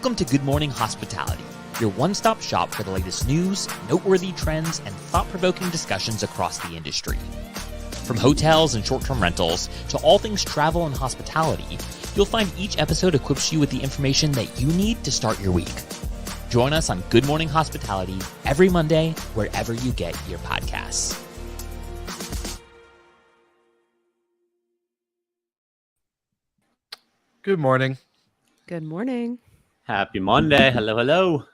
Welcome to Good Morning Hospitality, your one-stop shop for the latest news, noteworthy trends, and thought-provoking discussions across the industry. From hotels and short-term rentals to all things travel and hospitality, you'll find each episode equips you with the information that you need to start your week. Join us on Good Morning Hospitality every Monday, wherever you get your podcasts. Good morning. Good morning. Happy Monday. Hello, hello.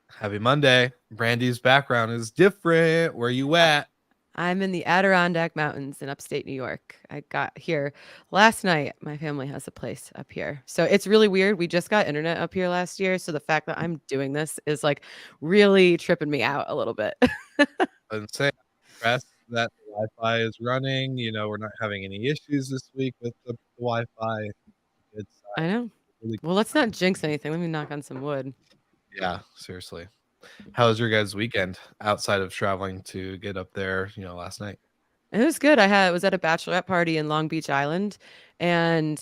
Happy Monday. Brandy's background is different. Where you at? I'm in the Adirondack Mountains in upstate New York. I got here last night. My family has a place up here. So it's really weird. We just got internet up here last year. So the fact that I'm doing this is like really tripping me out a little bit. And say impressed that the Wi-Fi is running. You know, we're not having any issues this week with the Wi-Fi. It's I know. really Well, let's not jinx anything. Let me knock on some wood. yeah, seriously. How was your guys' weekend outside of traveling to get up there, last night? It was good. Was at a bachelorette party in Long Beach Island, and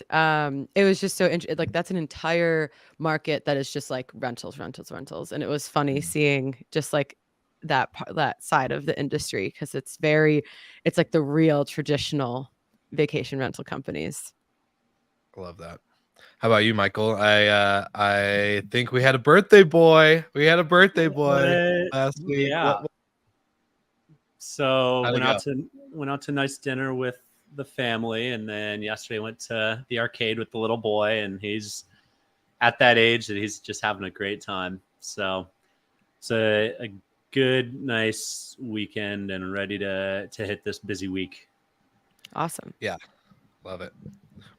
it was just so interesting. Like that's an entire market that is just like rentals, and it was funny seeing just like that side of the industry because it's like the real traditional vacation rental companies. I love that. How about you, Michael? I think we had a birthday boy. Last week. Yeah. So How'd it went out to a nice dinner with the family, and then yesterday went to the arcade with the little boy, and he's at that age that he's just having a great time. So it's a good, nice weekend, and ready to hit this busy week. Awesome. Yeah, love it.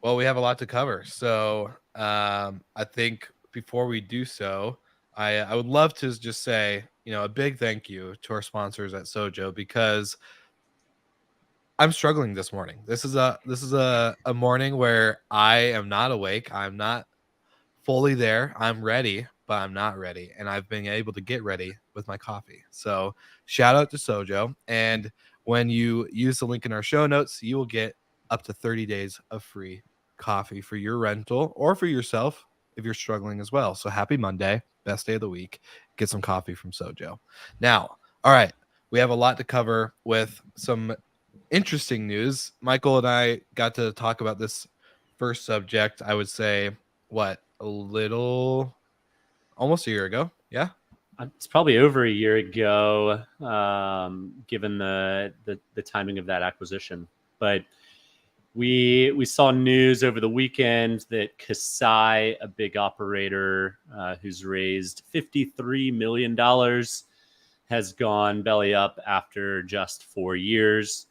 Well, we have a lot to cover, so I think before we do so, I would love to just say, a big thank you to our sponsors at Sojo, because I'm struggling this morning. This is a morning where I am not awake. I'm not fully there. I'm ready, but I'm not ready, and I've been able to get ready with my coffee. So shout out to Sojo, and when you use the link in our show notes, you will get up to 30 days of free coffee for your rental or for yourself if you're struggling as well. So happy Monday, best day of the week. Get some coffee from Sojo. Now, all right, we have a lot to cover with some interesting news. Michael and I got to talk about this first subject, I would say, almost a year ago. Yeah. It's probably over a year ago, given the timing of that acquisition. But we saw news over the weekend that Kasai, a big operator who's raised $53 million, has gone belly up after just 4 years.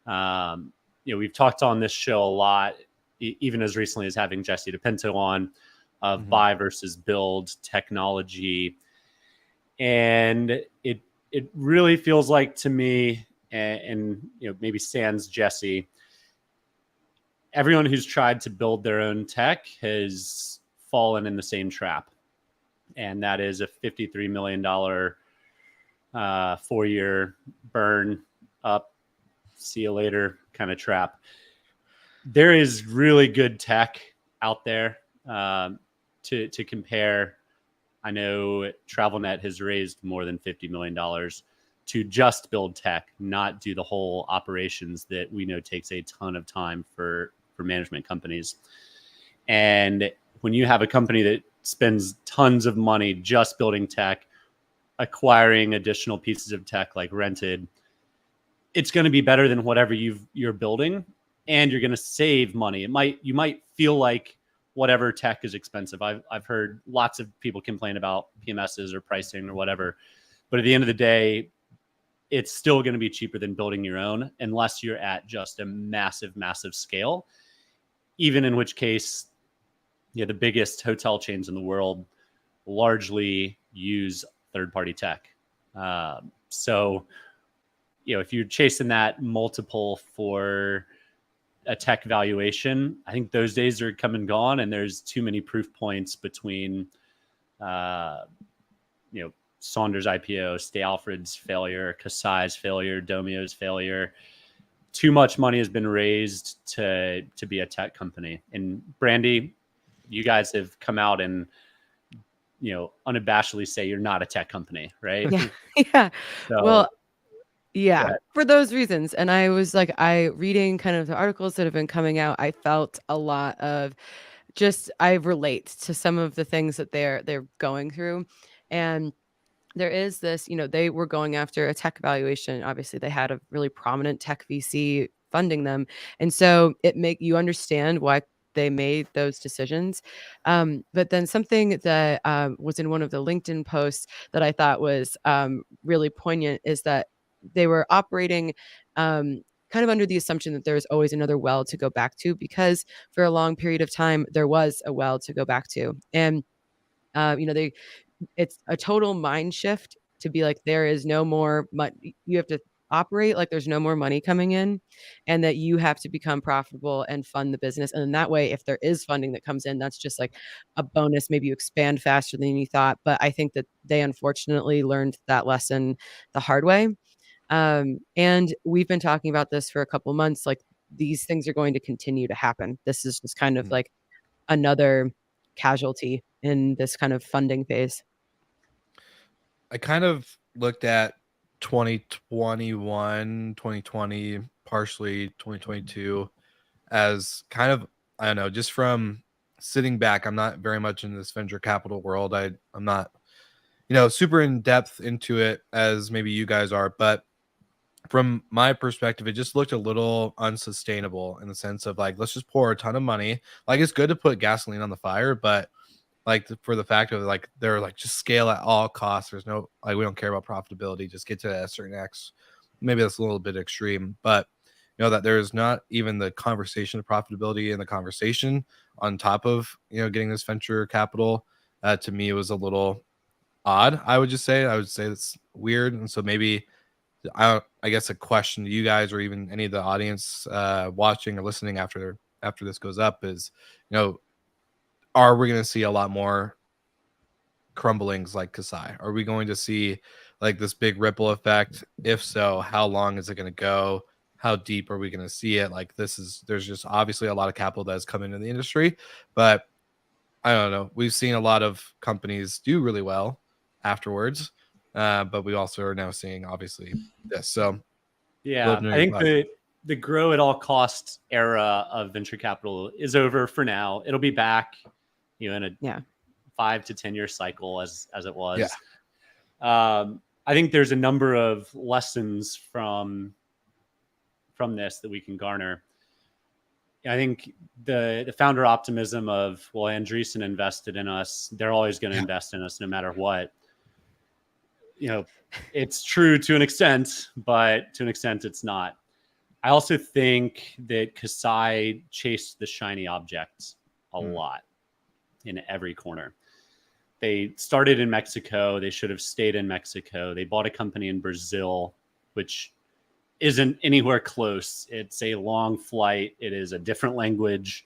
We've talked on this show a lot, even as recently as having Jesse DePinto on, of buy versus build technology. And it really feels like to me, and maybe sans Jesse, everyone who's tried to build their own tech has fallen in the same trap. And that is a $53 million 4-year burn up, see you later kind of trap. There is really good tech out there to compare. I know TravelNet has raised more than $50 million to just build tech, not do the whole operations that we know takes a ton of time for management companies. And when you have a company that spends tons of money just building tech, acquiring additional pieces of tech like Rented, it's going to be better than whatever you're building, and you're going to save money. You might feel like whatever tech is expensive. I've heard lots of people complain about PMSs or pricing or whatever, but at the end of the day, it's still going to be cheaper than building your own, unless you're at just a massive, massive scale. Even in which case, the biggest hotel chains in the world largely use third-party tech. So, if you're chasing that multiple for a tech valuation, I think those days are come and gone, and there's too many proof points between, Saunders IPO, Stay Alfred's failure, Kasai's failure, Domio's failure. Too much money has been raised to be a tech company. And Brandy, you guys have come out and unabashedly say you're not a tech company, right? Yeah. Yeah. So Well, yeah, yeah. for those reasons. And I was like, reading kind of the articles that have been coming out, I felt a lot of I relate to some of the things that they're going through. And there is this, they were going after a tech valuation. Obviously, they had a really prominent tech VC funding them. And so you understand why they made those decisions. But then something that was in one of the LinkedIn posts that I thought was really poignant is that they were operating kind of under the assumption that there's always another well to go back to, because for a long period of time, there was a well to go back to. And, it's a total mind shift to be like, there is no more money. You have to operate like there's no more money coming in, and that you have to become profitable and fund the business. And then that way, if there is funding that comes in, that's just like a bonus. Maybe you expand faster than you thought. But I think that they unfortunately learned that lesson the hard way. And we've been talking about this for a couple months. Like, these things are going to continue to happen. This is just kind of like another casualty in this kind of funding phase. I kind of looked at 2021, 2020, partially 2022 as kind of, I don't know, just from sitting back. I'm not very much in this venture capital world. I'm not, super in depth into it as maybe you guys are, but from my perspective, it just looked a little unsustainable in the sense of like, let's just pour a ton of money. Like, it's good to put gasoline on the fire, but like for the fact of like, they're like, just scale at all costs. There's no, like, we don't care about profitability, just get to a certain X. Maybe that's a little bit extreme, but that there's not even the conversation of profitability in the conversation on top of, getting this venture capital. To me, it was a little odd. I would say it's weird. And so maybe I guess a question to you guys, or even any of the audience watching or listening after this goes up, is, are we going to see a lot more crumblings like Kasai? Are we going to see like this big ripple effect? If so, how long is it going to go? How deep are we going to see it? Like, there's just obviously a lot of capital that has come into the industry, but I don't know. We've seen a lot of companies do really well afterwards, but we also are now seeing obviously this. So yeah, I think the grow at all costs era of venture capital is over for now. It'll be back, in a 5 to 10 year cycle as it was. Yeah. I think there's a number of lessons from this that we can garner. I think the founder optimism of, well, Andreessen invested in us, they're always going to invest in us no matter what. It's true to an extent, but to an extent it's not. I also think that Kasai chased the shiny objects a lot in every corner. They started in Mexico. They should have stayed in Mexico. They bought a company in Brazil, which isn't anywhere close. It's a long flight. It is a different language.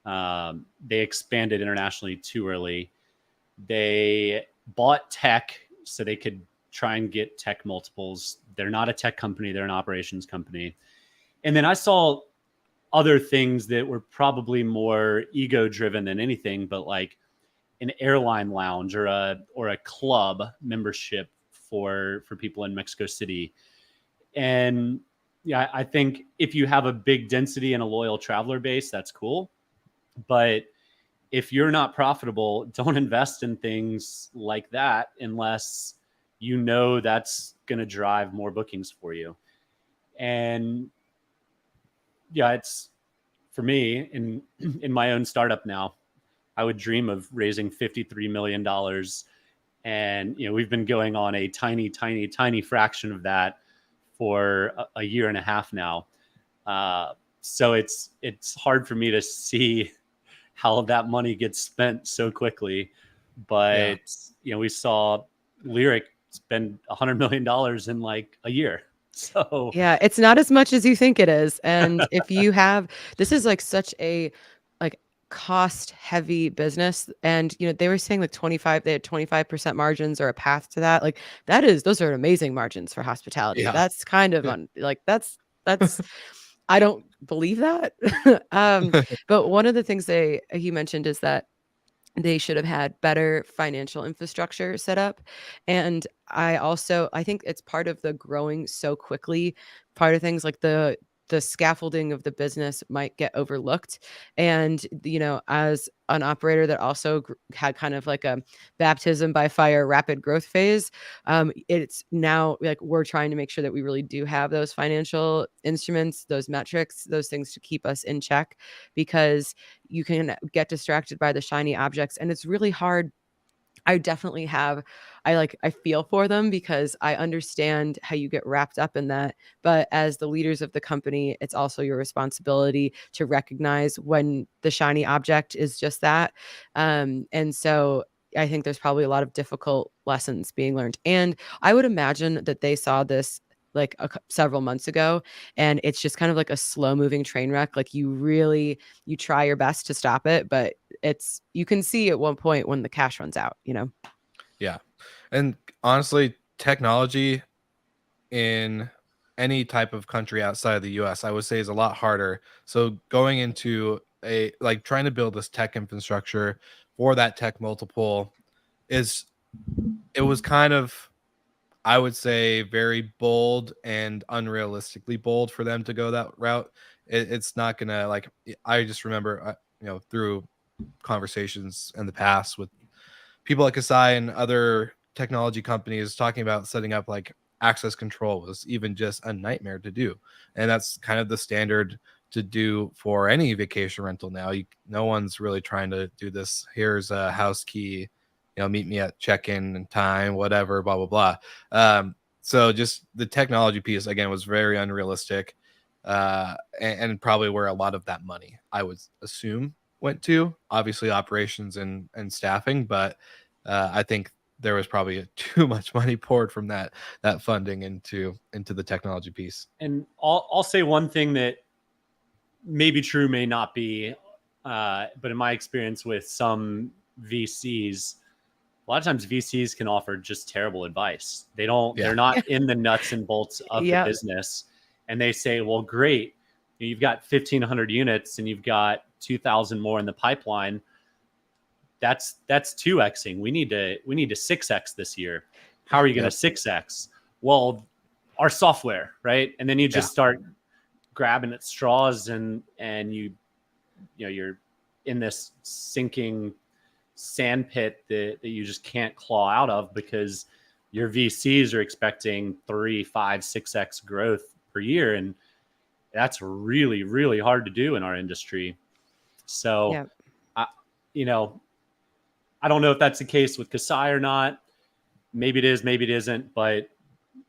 They expanded internationally too early. They bought tech so they could try and get tech multiples. They're not a tech company. They're an operations company. And then I saw other things that were probably more ego driven than anything, but like an airline lounge or a club membership for people in Mexico City. And yeah, I think if you have a big density and a loyal traveler base, that's cool. But if you're not profitable, don't invest in things like that unless that's going to drive more bookings for you. And yeah, it's for me in my own startup now, I would dream of raising $53 million. And, we've been going on a tiny, tiny, tiny fraction of that for a year and a half now. So it's hard for me to see how that money gets spent so quickly. But, we saw Lyric spend $100 million in like a year. So yeah, it's not as much as you think it is. And if you have, this is like such a like cost heavy business. And, they were saying like they had 25% margins or a path to that. Like those are amazing margins for hospitality. Yeah. That's kind of that's I don't believe that. But one of the things he mentioned is that They should have had better financial infrastructure set up. And I think it's part of the growing so quickly. Part of things like the scaffolding of the business might get overlooked. And, as an operator that also had kind of like a baptism by fire rapid growth phase, it's now like we're trying to make sure that we really do have those financial instruments, those metrics, those things to keep us in check, because you can get distracted by the shiny objects, and it's really hard. I definitely have I feel for them because I understand how you get wrapped up in that, but as the leaders of the company, it's also your responsibility to recognize when the shiny object is just that. And so I think there's probably a lot of difficult lessons being learned. And I would imagine that they saw this like several months ago, and it's just kind of like a slow moving train wreck. Like you try your best to stop it, but you can see at one point when the cash runs out, Yeah. And honestly, technology in any type of country outside of the US, I would say is a lot harder. So going into trying to build this tech infrastructure for that tech multiple it was kind of, I would say, very bold and unrealistically bold for them to go that route. It's not gonna I just remember, through conversations in the past with people like Kasai and other technology companies talking about setting up like access control was even just a nightmare to do. And that's kind of the standard to do for any vacation rental now. No one's really trying to do this. Here's a house key, meet me at check-in time, whatever, blah, blah, blah. So just the technology piece, again, was very unrealistic. And probably where a lot of that money, I would assume, went to, obviously operations and staffing, but I think there was probably too much money poured from that funding into the technology piece. And I'll say one thing that may be true, may not be, but in my experience with some VCs, a lot of times VCs can offer just terrible advice. They're not in the nuts and bolts of the business. And they say, well, great, you've got 1,500 units and you've got 2,000 more in the pipeline. That's 2xing. We need to 6x this year. How are you going to 6x? Well, our software, right? And then you just start grabbing at straws, and you're in this sinking sand pit that you just can't claw out of, because your VCs are expecting 3, 5, 6x growth per year, and that's really, really hard to do in our industry. So, I don't know if that's the case with Kasai or not. Maybe it is, maybe it isn't. But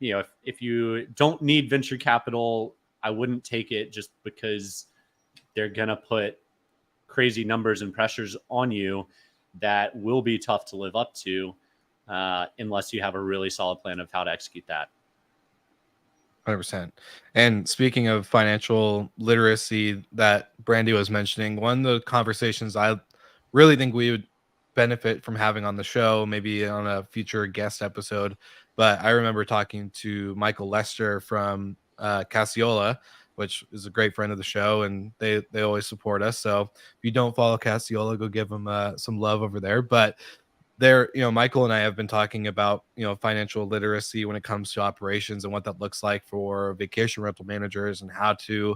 if you don't need venture capital, I wouldn't take it just because they're gonna put crazy numbers and pressures on you that will be tough to live up to, unless you have a really solid plan of how to execute that. 100%. And speaking of financial literacy that Brandy was mentioning, one of the conversations I really think we would benefit from having on the show, maybe on a future guest episode, but I remember talking to Michael Lester from Cassiola, which is a great friend of the show, and they always support us. So if you don't follow Cassiola, go give them some love over there. But Michael and I have been talking about, financial literacy when it comes to operations and what that looks like for vacation rental managers and how to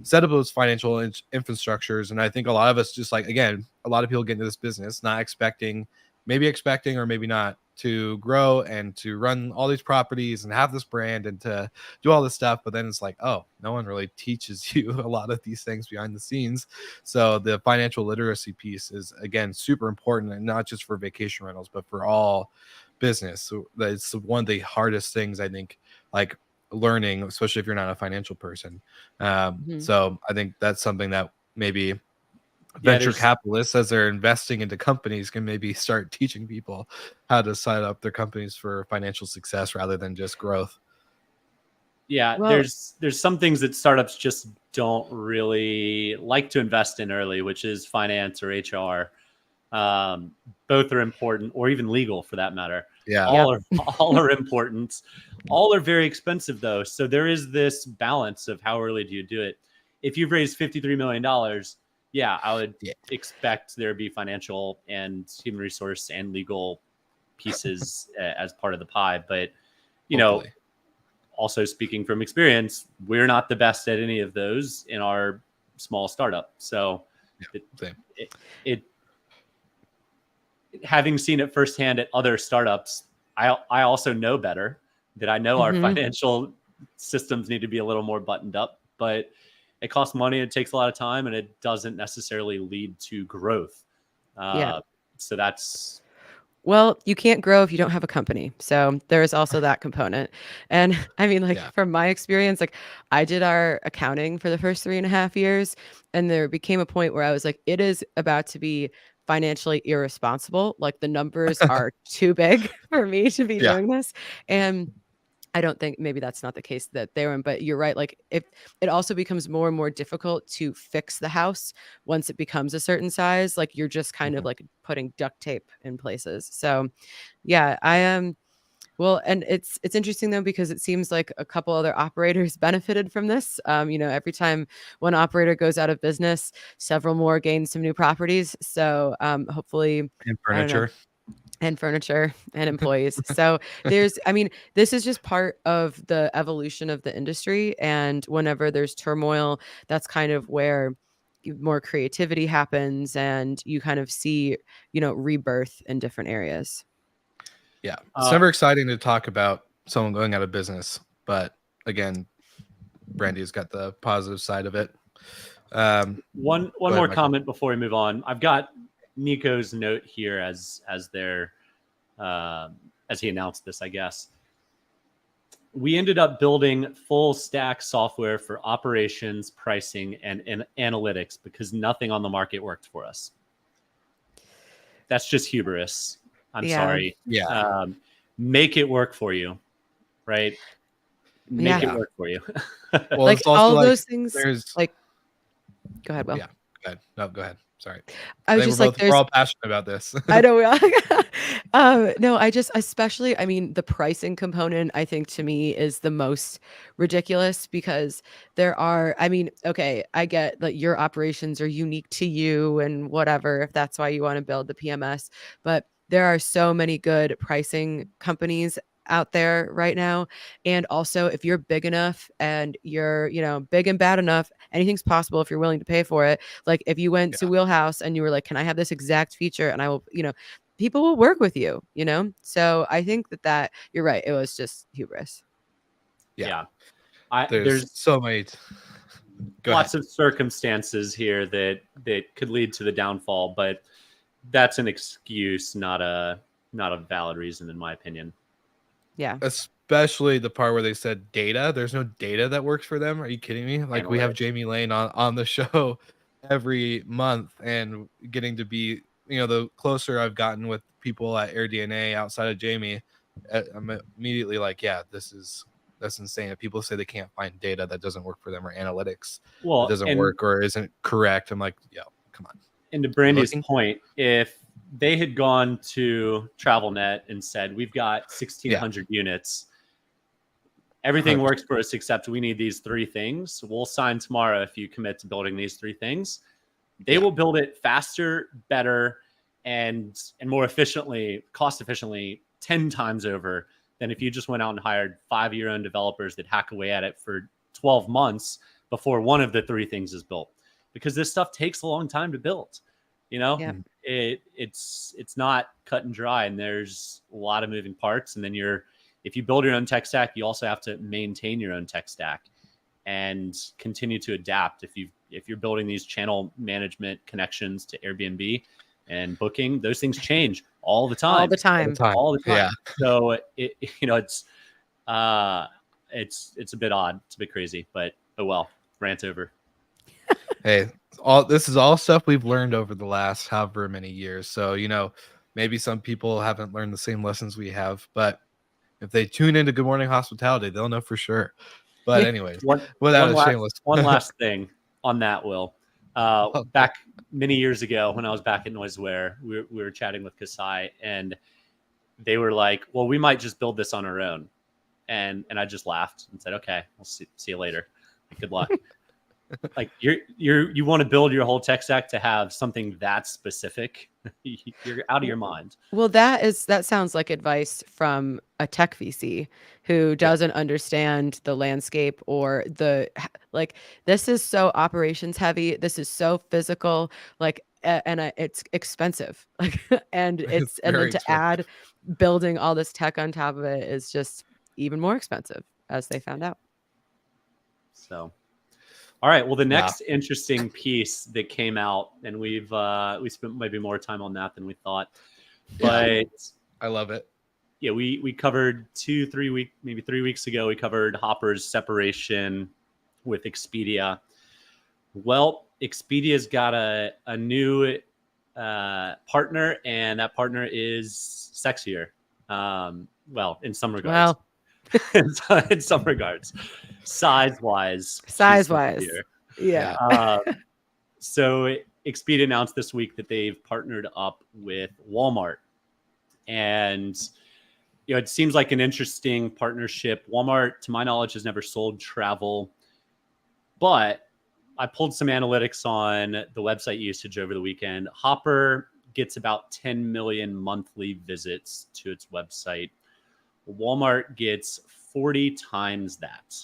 set up those financial infrastructures. And I think a lot of us just a lot of people get into this business not expecting or maybe not to grow and to run all these properties and have this brand and to do all this stuff. But then it's like, oh, no one really teaches you a lot of these things behind the scenes. So the financial literacy piece is, again, super important, and not just for vacation rentals, but for all business. So it's one of the hardest things, I think, learning, especially if you're not a financial person. So I think that's something that maybe venture capitalists, as they're investing into companies, can maybe start teaching people how to set up their companies for financial success rather than just growth. Yeah, well, there's some things that startups just don't really like to invest in early, which is finance or HR. Both are important, or even legal for that matter. Yeah, all are important. All are very expensive though. So there is this balance of how early do you do it. If you've raised $53 million, yeah, I would Yeah. expect there to be financial and human resource and legal pieces as part of the pie. But, you know, Hopefully. also speaking from experience, we're not the best at any of those in our small startup. So Same. it having seen it firsthand at other startups, I also know better, that I know our Mhm. financial systems need to be a little more buttoned up, but it costs money, it takes a lot of time, and it doesn't necessarily lead to growth. Yeah. So that's Well, you can't grow if you don't have a company. So there is also that component. And I mean, like Yeah. from my experience, like I did our accounting for the first 3.5 years, and there became a point where I was like, it is about to be financially irresponsible. Like the numbers are too big for me to be Yeah. doing this. And I don't think maybe that's not the case that they were in, but you're right. Like if it also becomes more and more difficult to fix the house once it becomes a certain size, like you're just kind of Mhm. like putting duct tape in places. So yeah, I am well, and it's interesting though because it seems like a couple other operators benefited from this. Every time one operator goes out of business, several more gain some new properties. So hopefully, And I don't know, furniture. and furniture and employees. So I mean, this is just part of the evolution of the industry. And whenever there's turmoil, that's kind of where more creativity happens and you kind of see, rebirth in different areas. Yeah. It's uh, never exciting to talk about someone going out of business, but again, Brandy's got the positive side of it. one Go ahead, more Michael. comment before we move on. I've got Nico's note here as their as he announced this, I guess. We ended up building full stack software for operations, pricing, and analytics because nothing on the market worked for us. That's just hubris. I'm Yeah. sorry. Yeah. Make it work for you, right? Make it Yeah. work for you. Well, Like it's also all of like those things, there's like, go ahead, Will. yeah. Go ahead. No, go ahead. Sorry. I I was think just like, we're there's all passionate about this. I know we are. No, I just especially, I mean, the pricing component, I think to me is the most ridiculous because I mean, okay, I get that your operations are unique to you and whatever, if that's why you want to build the PMS, but there are so many good pricing companies out there right now. And also, if you're big enough and you're, big and bad enough, anything's possible if you're willing to pay for it. Like if you went to Yeah. Wheelhouse and you were like, can I have this exact feature? And I will, people will work with you, So I think that you're right. It was just hubris. Yeah. There's There's so many. Go lots ahead. of circumstances here that could lead to the downfall, but that's an excuse, not a valid reason, in my opinion. Yeah. Especially the part where they said data. There's no data that works for them. Are you kidding me? Like we have Analytics. Jamie Lane on the show every month and getting to be, the closer I've gotten with people at AirDNA outside of Jamie, I'm immediately like, yeah, that's insane. If people say they can't find data that doesn't work for them or analytics that Well, doesn't work or isn't correct, I'm like, yo, come on. and to You're Brandy's looking. point, if they had gone to TravelNet and said, we've got 1,600 units, everything works for us except we need these three things. We'll sign tomorrow if you commit to building these three things. They will build it faster, better, and more efficiently, cost efficiently, 10 times over than if you just went out and hired 5 of your own developers that hack away at it for 12 months before one of the three things is built. Because this stuff takes a long time to build. Yeah. It's not cut and dry, and there's a lot of moving parts. And then if you build your own tech stack, you also have to maintain your own tech stack and continue to adapt. If you're building these channel management connections to Airbnb and Booking, those things change all the time. All the time. All the time. Yeah. So it's a bit odd. It's a bit crazy, but oh well. Rant over. Hey, this is all stuff we've learned over the last however many years. So, maybe some people haven't learned the same lessons we have, but if they tune into Good Morning Hospitality, they'll know for sure. But anyways, without a shameless one last thing on that, Will. Back many years ago when I was back at Noiseware, we were chatting with Kasai, and they were like, well, we might just build this on our own. And I just laughed and said, okay, we'll see you later. Good luck. like you want to build your whole tech stack to have something that specific. You're out of your mind. Well, that sounds like advice from a tech VC who doesn't understand the landscape or like this is so operations heavy. This is so physical, like it's expensive. Like and It's and then very to expensive. add building all this tech on top of it is just even more expensive, as they found out. So, all right. Well, the Wow. next interesting piece that came out, and we spent maybe more time on that than we thought, but I love it. yeah, we covered 3 weeks ago. We covered Hopper's separation with Expedia. Well, Expedia's got a new partner, and that partner is sexier. Well, in some regards. Well, in some regards, size-wise. Yeah. So Expedia announced this week that they've partnered up with Walmart, and it seems like an interesting partnership. Walmart, to my knowledge, has never sold travel, but I pulled some analytics on the website usage over the weekend. Hopper gets about 10 million monthly visits to its website. Walmart gets 40 times that.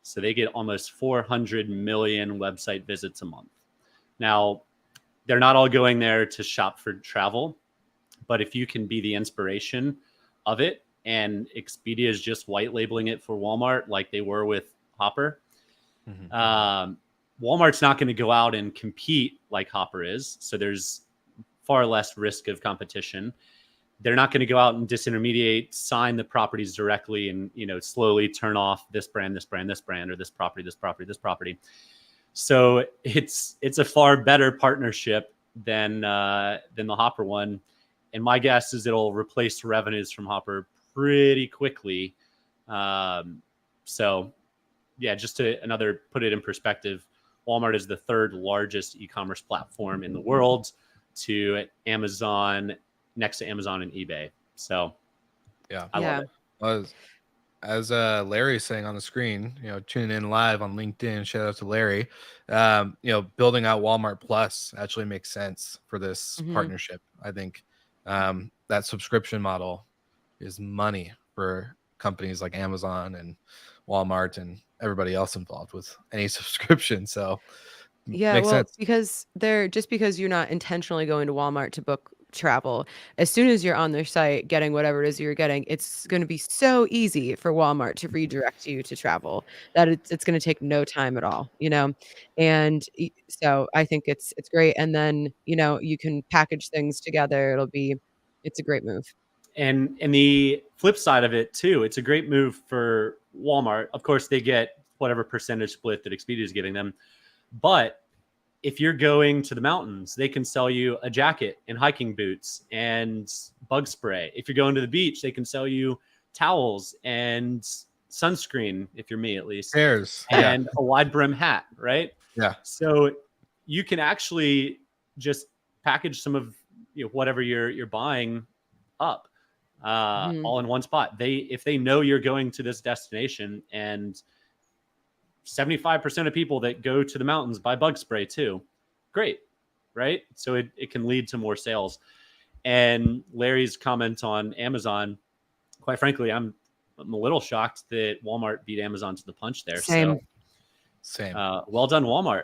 So they get almost 400 million website visits a month. Now, they're not all going there to shop for travel, but if you can be the inspiration of it, and Expedia is just white labeling it for Walmart like they were with Hopper, Walmart's not going to go out and compete like Hopper is. So there's far less risk of competition. They're not going to go out and disintermediate, sign the properties directly, and slowly turn off this brand, this brand, this brand, or this property, this property, this property. So it's a far better partnership than the Hopper one, and my guess is it'll replace revenues from Hopper pretty quickly. So yeah, just to put it in perspective, Walmart is the third largest e-commerce platform in the world, to Amazon, next to Amazon and eBay. So Yeah, I love it. As Larry's saying on the screen, tuning in live on LinkedIn, shout out to Larry. Building out Walmart Plus actually makes sense for this partnership. I think that subscription model is money for companies like Amazon and Walmart and everybody else involved with any subscription. So Yeah, makes well, sense. because because you're not intentionally going to Walmart to book travel, as soon as you're on their site getting whatever it is you're getting, it's going to be so easy for Walmart to redirect you to travel that it's going to take no time at all, And so I think it's great. And then, you can package things together. It's a great move. And the flip side of it too, it's a great move for Walmart. Of course, they get whatever percentage split that Expedia is giving them. But if you're going to the mountains, they can sell you a jacket and hiking boots and bug spray. If you're going to the beach, they can sell you towels and sunscreen, if you're me at least, Chairs. and a wide brim hat, right? Yeah. So you can actually just package some of whatever you're buying up all in one spot. If they know you're going to this destination, and 75% of people that go to the mountains buy bug spray too, great, right? So it can lead to more sales. And Larry's comment on Amazon, quite frankly, I'm a little shocked that Walmart beat Amazon to the punch there. Same. Well done, Walmart.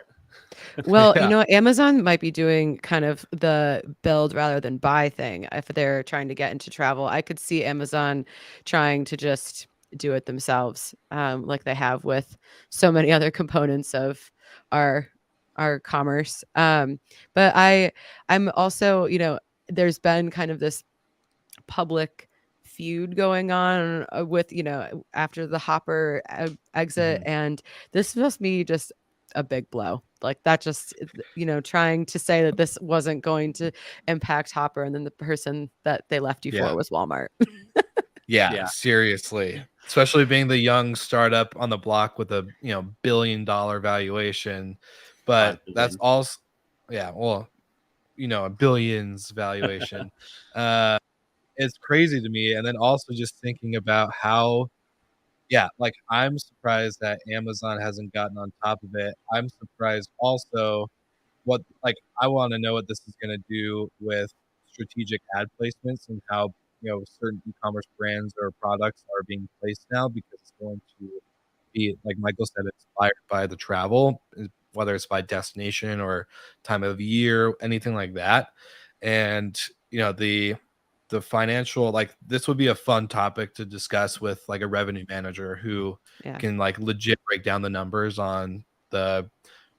Well, Amazon might be doing kind of the build rather than buy thing if they're trying to get into travel. I could see Amazon trying to just do it themselves, like they have with so many other components of our commerce. But I'm also, there's been kind of this public feud going on with, after the Hopper exit, and this must be just a big blow. Like that just, trying to say that this wasn't going to impact Hopper, and then the person that they left you for was Walmart. Yeah, seriously. Especially being the young startup on the block with a $1 billion valuation. But that's also a billions valuation. It's crazy to me. And then also just thinking about how yeah, like I'm surprised that Amazon hasn't gotten on top of it. I'm surprised also what like I want to know what this is going to do with strategic ad placements and how certain e-commerce brands or products are being placed now because it's going to be like Michael said, inspired by the travel, whether it's by destination or time of year, anything like that. And the financial, like this would be a fun topic to discuss with like a revenue manager who Yeah. can like legit break down the numbers on the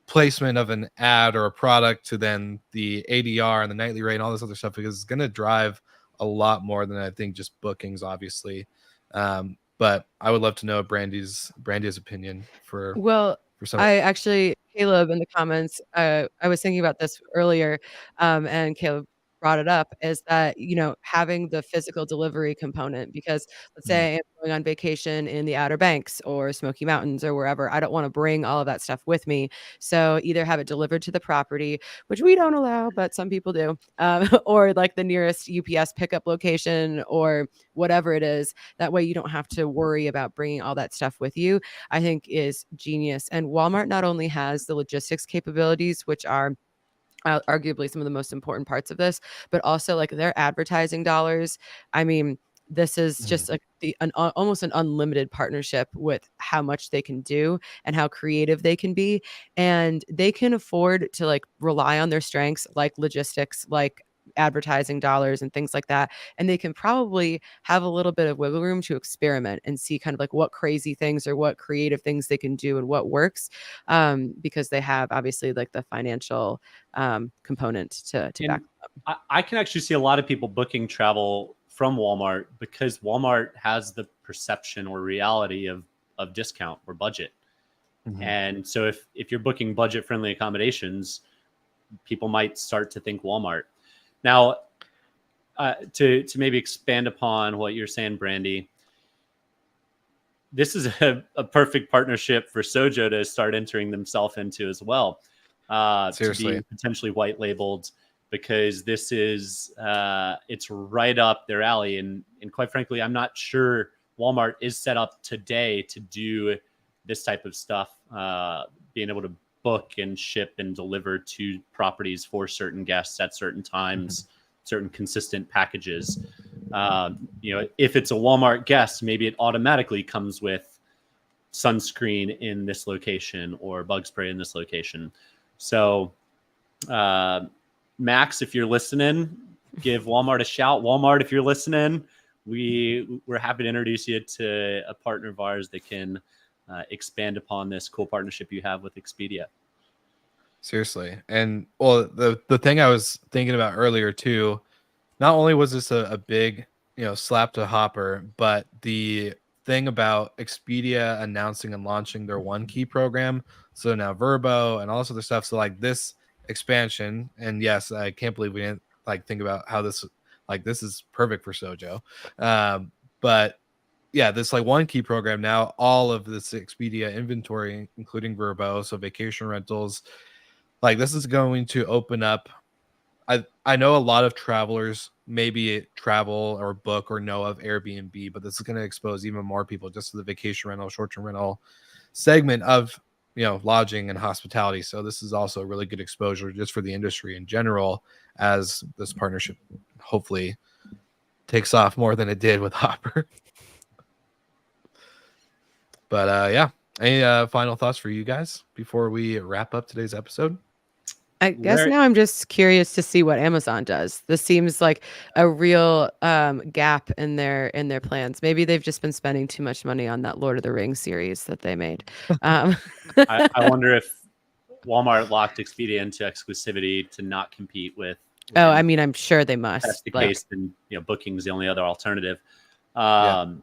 placement of an ad or a product to then the ADR and the nightly rate and all this other stuff, because it's going to drive a lot more than I think just bookings, obviously. But I would love to know Brandy's opinion Well, for some. I actually, Caleb in the comments, I was thinking about this earlier, and Caleb brought it up, is that, having the physical delivery component, because let's Mhm. say I'm going on vacation in the Outer Banks or Smoky Mountains or wherever, I don't want to bring all of that stuff with me. So either have it delivered to the property, which we don't allow, but some people do, or like the nearest UPS pickup location or whatever it is. That way you don't have to worry about bringing all that stuff with you. I think is genius. And Walmart not only has the logistics capabilities, which are arguably some of the most important parts of this, but also like their advertising dollars. I mean, this is just like almost an unlimited partnership with how much they can do and how creative they can be. And they can afford to like rely on their strengths, like logistics, like advertising dollars and things like that. And they can probably have a little bit of wiggle room to experiment and see kind of like what crazy things or what creative things they can do and what works, because they have obviously like the financial component to back And I can actually see a lot of people booking travel from Walmart because Walmart has the perception or reality of discount or budget. Mhm. And so if you're booking budget friendly accommodations, people might start to think Walmart. Now, to maybe expand upon what you're saying, Brandy, this is a perfect partnership for Sojo to start entering themselves into as well, to Seriously. be potentially white labeled, because this is it's right up their alley. And quite frankly, I'm not sure Walmart is set up today to do this type of stuff, being able to book and ship and deliver to properties for certain guests at certain times, certain consistent packages. If it's a Walmart guest, maybe it automatically comes with sunscreen in this location or bug spray in this location. So, Max, if you're listening, give Walmart a shout. Walmart, if you're listening, we're happy to introduce you to a partner of ours that can expand upon this cool partnership you have with Expedia. Seriously. And well, the thing I was thinking about earlier too, not only was this a big, slap to Hopper, but the thing about Expedia announcing and launching their One Key program, so now Vrbo and all this other stuff. So like this expansion, and yes, I can't believe we didn't like think about how this is perfect for Sojo. But yeah, this like One Key program, now all of this Expedia inventory, including Vrbo, so vacation rentals, like this is going to open up. I know a lot of travelers maybe travel or book or know of Airbnb, but this is going to expose even more people just to the vacation rental, short-term rental segment of lodging and hospitality. So this is also a really good exposure just for the industry in general, as this partnership hopefully takes off more than it did with Hopper. But yeah, any final thoughts for you guys before we wrap up today's episode? I guess now I'm just curious to see what Amazon does. This seems like a real gap in their plans. Maybe they've just been spending too much money on that Lord of the Rings series that they made. I wonder if Walmart locked Expedia into exclusivity to not compete with Oh, I mean, I'm sure they must. that's the Like, case, and booking is the only other alternative. Yeah.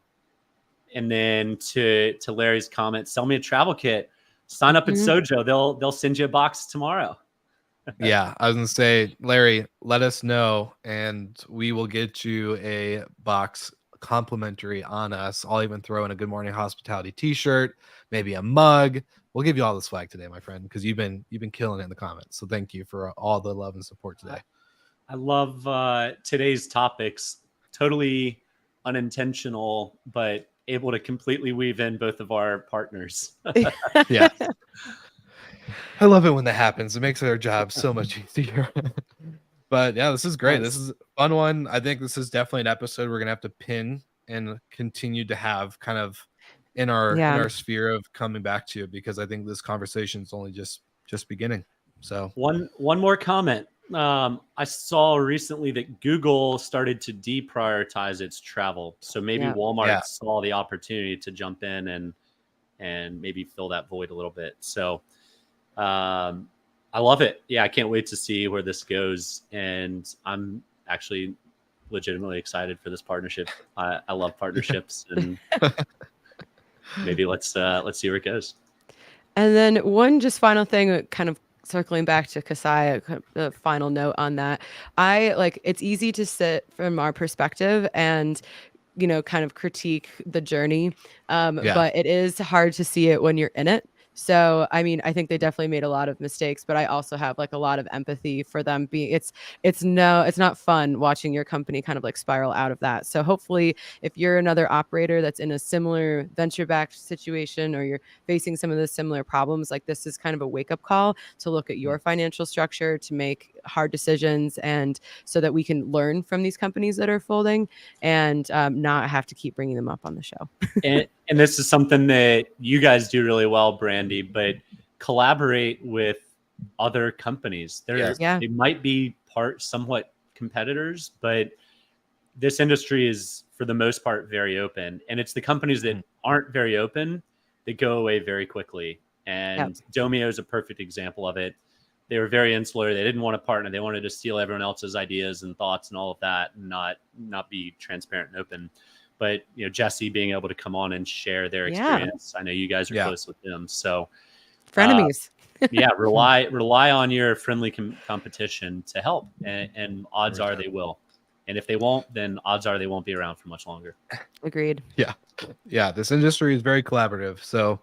And then to Larry's comment, sell me a travel kit. Sign up at Sojo. They'll send you a box tomorrow. Yeah, I was gonna say, Larry, let us know, and we will get you a box complimentary on us. I'll even throw in a Good Morning Hospitality T-shirt, maybe a mug. We'll give you all the swag today, my friend, because you've been killing it in the comments. So thank you for all the love and support today. I love today's topics. Totally unintentional, but able to completely weave in both of our partners. Yeah. I love it when that happens. It makes our job so much easier. But yeah, this is great. This is a fun one. I think this is definitely an episode we're gonna have to pin and continue to have kind of in our sphere of coming back to, because I think this conversation is only just beginning. So One more comment. I saw recently that Google started to deprioritize its travel, so maybe Walmart saw the opportunity to jump in and maybe fill that void a little bit. So I love it. Yeah, I can't wait to see where this goes, and I'm actually legitimately excited for this partnership. I love partnerships, and maybe let's see where it goes. And then one just final thing, kind of circling back to Kasai, a final note on that. It's easy to sit from our perspective and kind of critique the journey. But it is hard to see it when you're in it. So, I mean, I think they definitely made a lot of mistakes, but I also have like a lot of empathy for them being, it's not fun watching your company kind of like spiral out of that. So hopefully if you're another operator that's in a similar venture-backed situation, or you're facing some of the similar problems, like this is kind of a wake-up call to look at your financial structure, to make hard decisions, and so that we can learn from these companies that are folding, and not have to keep bringing them up on the show. And this is something that you guys do really well, Brandy, but collaborate with other companies. They might be somewhat competitors, but this industry is for the most part very open, and it's the companies that aren't very open that go away very quickly. And Domio is a perfect example of it. They were very insular. They didn't want to partner. They wanted to steal everyone else's ideas and thoughts and all of that, and not be transparent and open. But Jesse being able to come on and share their experience. I know you guys are close with them, so frenemies. Rely on your friendly competition to help, and odds are they will. And if they won't, then odds are they won't be around for much longer. Agreed. Yeah. This industry is very collaborative, so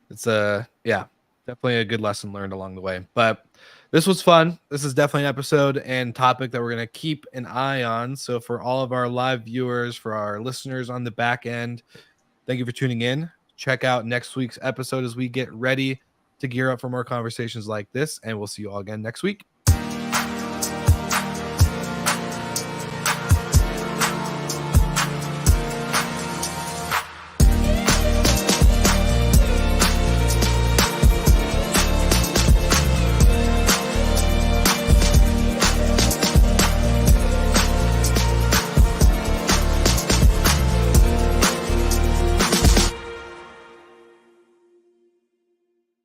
it's definitely a good lesson learned along the way. But this was fun. This is definitely an episode and topic that we're going to keep an eye on. So for all of our live viewers, for our listeners on the back end, thank you for tuning in. Check out next week's episode as we get ready to gear up for more conversations like this. And we'll see you all again next week.